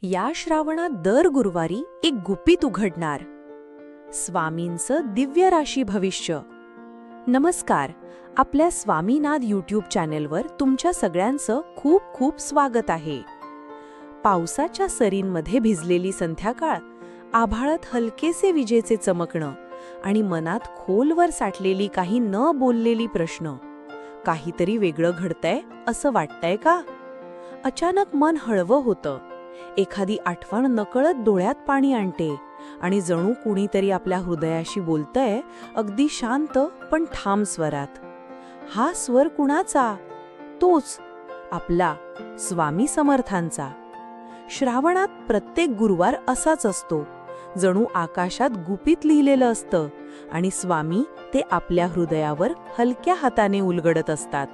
या श्रावणात दर गुरुवारी एक गुपित उघडणार. स्वामींचं दिव्य राशी भविष्य. नमस्कार, आपल्या स्वामीनाथ यूट्यूब चॅनेलवर तुमच्या सगळ्यांचं खूप खूप स्वागत आहे. पावसाच्या सरींमध्ये भिजलेली संध्याकाळ, आभाळात हलकेसे विजेचे चमकणं आणि मनात खोलवर साठलेली काही न बोललेली प्रश्न. काहीतरी वेगळं घडतंय असं वाटतंय का? अचानक मन हळवं होतं. एखादी आठवण नकळत डोळ्यात पाणी आणते आणि जणू कुणीतरी आपल्या हृदयाशी बोलतंय, अगदी शांत पण ठाम स्वरात. हा स्वर कुणाचा? तोच आपला, स्वामी समर्थांचा. श्रावणात प्रत्येक गुरुवार असाच असतो. जणू आकाशात गुपित लिहिलेलं असतं आणि स्वामी ते आपल्या हृदयावर हलक्या हाताने उलगडत असतात.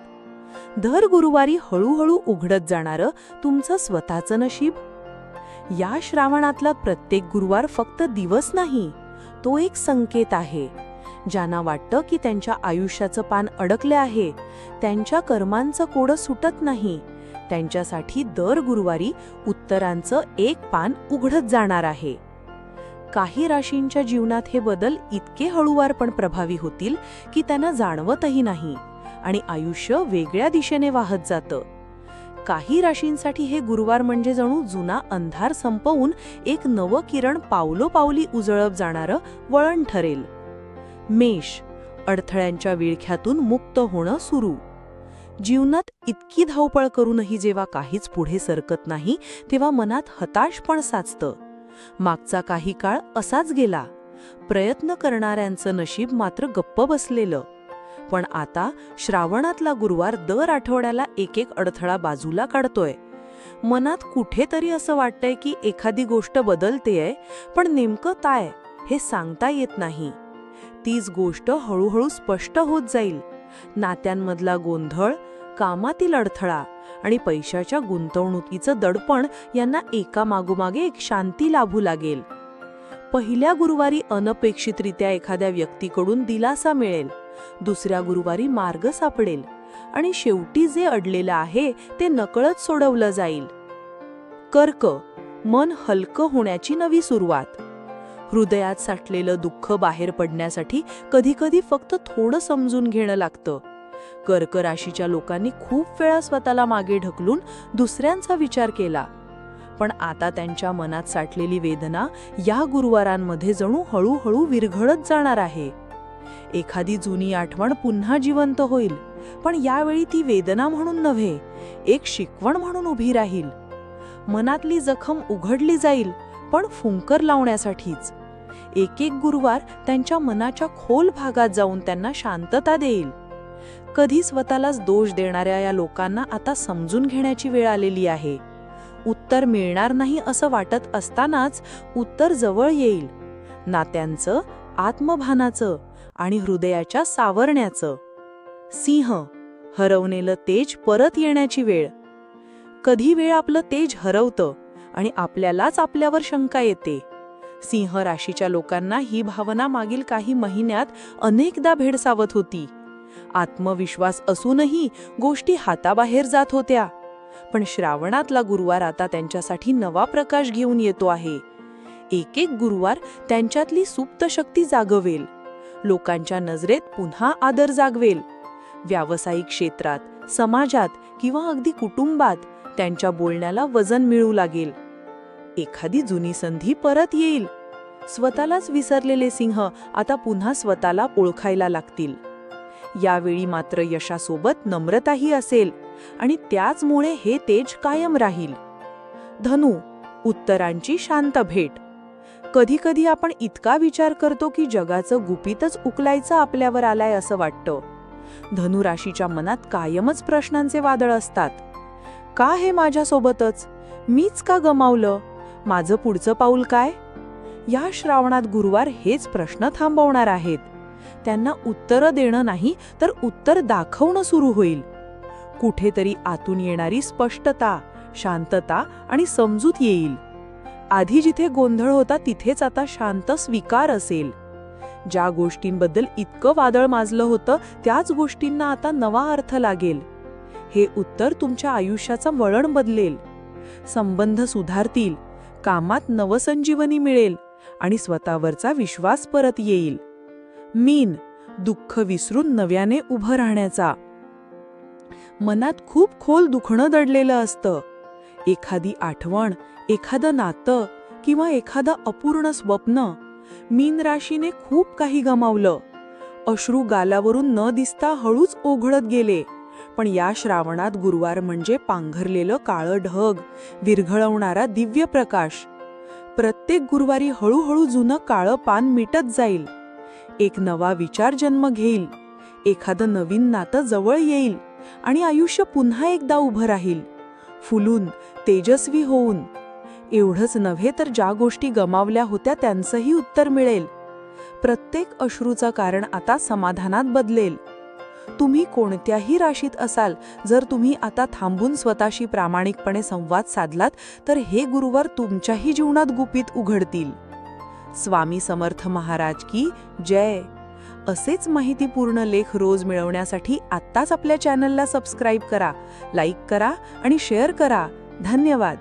दर गुरुवारी हळूहळू उघडत जाणारं तुमचं स्वतःचं नशीब. या श्रावणातला प्रत्येक गुरुवार फक्त दिवस नाही, तो एक संकेत आहे. ज्यांना वाटतं की त्यांच्या आयुष्याचं पान अडकले आहे, त्यांच्या कर्मांचं कोडं सुटत नाही, त्यांच्यासाठी दर गुरुवारी उत्तरांचं एक पान उघडत जाणार आहे. काही राशींच्या जीवनात हे बदल इतके हळूवार पण प्रभावी होतील की त्यांना जाणवतही नाही आणि आयुष्य वेगळ्या दिशेने वाहत जातं. काही राशींसाठी हे गुरुवार म्हणजे जणू जुना अंधार संपवून एक नवं किरण पावलोपावली उजळत जाणारं वळण ठरेल. मेष, अडथळ्यांच्या विळख्यातून मुक्त होणं सुरू. जीवनात इतकी धावपळ करूनही जेव्हा काहीच पुढे सरकत नाही, तेव्हा मनात हताशपण साचतं. मागचा काही काळ असाच गेला. प्रयत्न करणाऱ्यांचं नशीब मात्र गप्प बसलेलं. पण आता श्रावणातला गुरुवार दर आठवड्याला एक एक अडथळा बाजूला काढतोय. मनात कुठेतरी असं वाटतंय की एखादी गोष्ट बदलतेय, पण नेमकं काय हे सांगता येत नाही. तीच गोष्ट हळूहळू स्पष्ट होत जाईल. नात्यांमधला गोंधळ, कामातील अडथळा आणि पैशाच्या गुंतवणुकीचं दडपण यांना एकामागोमागे एक शांती लाभू लागेल. पहिल्या गुरुवारी अनपेक्षितरित्या एखाद्या व्यक्तीकडून दिलासा मिळेल. दुसऱ्या गुरुवारी मार्ग सापडेल आणि शेवटी जे अडलेलं आहे ते नकळत सोडवलं जाईल. कर्क, मन हलकं होण्याची नवी सुरुवात. हृदयात साठलेलं दुःख बाहेर पडण्यासाठी कधीकधी फक्त थोडं समजून घेणं लागतं. कर्क राशीच्या लोकांनी खूप वेळा स्वतःला मागे ढकलून दुसऱ्यांचा विचार केला, पण आता त्यांच्या मनात साठलेली वेदना या गुरुवारांमध्ये जणू हळूहळू विरघळत जाणार आहे. एखादी जुनी आठवण पुन्हा जिवंत होईल, पण यावेळी ती वेदना म्हणून नव्हे, एक शिकवण म्हणून उभी राहील. मनातली जखम उघडली जाईल, पण फुंकर लावण्यासाठीच. एक एक गुरुवार त्यांच्या मनाच्या खोल भागात जाऊन त्यांना शांतता देईल. कधी स्वतःलाच दोष देणाऱ्या या लोकांना आता समजून घेण्याची वेळ आलेली आहे. उत्तर मिळणार नाही असं वाटत असतानाच उत्तर जवळ येईल. नात्यांचं, आत्मभानाचं आणि हृदयाच्या सावरण्याचं. सिंह, हरवलेलं तेज परत येण्याची वेळ. कधी वेळ आपलं तेज हरवतं आणि आपल्यालाच आपल्यावर शंका येते. सिंह राशीच्या लोकांना ही भावना मागील काही महिन्यात अनेकदा भेडसावत होती. आत्मविश्वास असूनही गोष्टी हाताबाहेर जात होत्या. पण श्रावणातला गुरुवार आता त्यांच्यासाठी नवा प्रकाश घेऊन येतो आहे. एक एक गुरुवार त्यांच्यातली सुप्त शक्ती जागवेल. लोकांच्या नजरेत पुन्हा आदर जागवेल. व्यावसायिक क्षेत्रात, समाजात किंवा अगदी कुटुंबात त्यांच्या बोलण्याला वजन मिळू लागेल. एखादी जुनी संधी परत येईल. स्वतःलाच विसरलेले सिंह आता पुन्हा स्वतःला ओळखायला लागतील. यावेळी मात्र यशासोबत नम्रताही असेल आणि त्याचमुळे हे तेज कायम राहील. धनु, उत्तरांची शांत भेट. कधी कधी आपण इतका विचार करतो की जगाचं गुपितच उकलायचं आपल्यावर आलाय असं वाटतं. धनु राशीच्या मनात कायमच प्रश्नांचे वादळ असतात. का हे माझ्यासोबतच? मीच का गमावलं? माझं पुढचं पाऊल काय? या श्रावणात गुरुवार हेच प्रश्न थांबवणार आहेत. त्यांना उत्तरं देणं नाही, तर उत्तर दाखवणं सुरू होईल. कुठेतरी आतून येणारी स्पष्टता, शांतता आणि समजूत येईल. आधी जिथे गोंधळ होता तिथेच आता शांत स्वीकार असेल. ज्या गोष्टींबद्दल इतकं वादळ माजलं होतं त्याच गोष्टींना आता नवा अर्थ लागेल. हे उत्तर तुमच्या आयुष्याचं वळण बदलेल. संबंध सुधारतील, कामात नवसंजीवनी मिळेल आणि स्वतःवरचा विश्वास परत येईल. मीन, दुःख विसरून नव्याने उभं राहण्याचा. मनात खूप खोल दुखणं दडलेलं असतं. एखादी आठवण, एखादं नातं किंवा एखादं अपूर्ण स्वप्न. मीन राशीने खूप काही गमावलं. अश्रू गालावरून न दिसता हळूच ओघळत गेले. पण या श्रावणात गुरुवार म्हणजे पांघरलेलं काळं ढग, विरघळवणारा दिव्य प्रकाश. प्रत्येक गुरुवारी हळूहळू जुनं काळं पान मिटत जाईल. एक नवा विचार जन्म घेईल. एखादं नवीन नातं जवळ येईल आणि आयुष्य पुन्हा एकदा उभं राहील, फुलून, तेजस्वी होऊन. एवढंच नव्हे तर ज्या गोष्टी गमावल्या होत्या त्यांचंही उत्तर मिळेल. प्रत्येक अश्रूचं कारण आता समाधानात बदलेल. तुम्ही कोणत्याही राशीत असाल, जर तुम्ही आता थांबून स्वतःशी प्रामाणिकपणे संवाद साधलात तर हे गुरुवार तुमच्याही जीवनात गुपित उघडतील. स्वामी समर्थ महाराज की जय. असेच माहितीपूर्ण लेख रोज मिळवण्यासाठी आत्ताच आपल्या चॅनलला सबस्क्राईब करा, लाईक करा आणि शेअर करा. धन्यवाद.